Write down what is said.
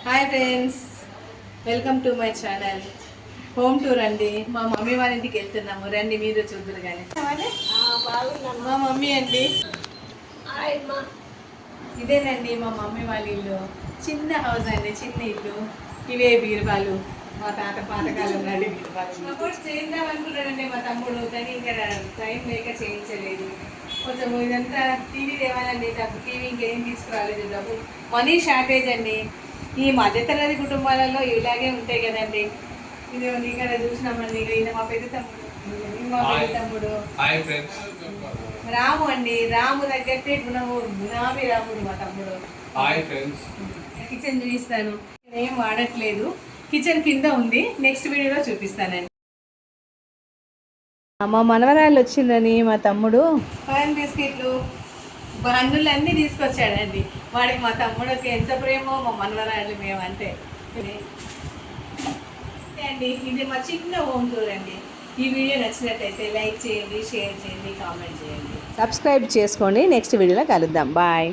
Hi friends, welcome to my channel. Home tour అండి. మా mummy వాళ్ళ ఇంటికి వెళ్తున్నాము. రండి మీరు చూద్దరు కానీ. మా మమ్మీ అండి, ఇదేనండి మా మమ్మీ వాళ్ళ ఇల్లు. చిన్న హౌస్ అండి, చిన్న ఇల్లు. ఇవే బీరువాలు, మా తాత పాతకాలం నాటి బీరువాలు. సపోజ్ చేద్దాం అనుకున్నాడండి మా తమ్ముడు, కానీ ఇంకా టైం లేక చేయించలేదు. కొంచెం ఇదంతా టీవీ తేవాలండి, డబ్బు టీవీ ఇంకేం తీసుకురాలేదు, డబ్బు మనీ షార్టేజ్ అండి. ఈ మధ్యతరగతి కుటుంబాలలో ఇలాగే ఉంటాయి కదండి. ఇది ఇక్కడ చూసినామండి, ఈయన మా పెద్ద తమ్ముడు, మా పెద్ద తమ్ముడు రాము అండి. రాము తగ్గట్టే గుణామి రాముడు మా తమ్ముడు. కిచెన్ చూపిస్తాను, ఏం వాడట్లేదు. కిచెన్ కింద ఉంది, నెక్స్ట్ వీడియోలో చూపిస్తానండి. మా మనవరాళ్ళు వచ్చిందని మా తమ్ముడు పాన్ బిస్కెట్లు బన్నులు అన్నీ తీసుకొచ్చాడండి. వాడికి మా తమ్ముడికి ఎంత ప్రేమో మా మనవరాళ్ళు మేమంటే అండి. ఇది మా చిన్న హోమ్ టూర్ అండి. ఈ వీడియో నచ్చినట్టయితే లైక్ చేయండి, షేర్ చేయండి, కామెంట్ చేయండి, సబ్స్క్రైబ్ చేసుకోండి. నెక్స్ట్ వీడియోలో కలుద్దాం. బాయ్.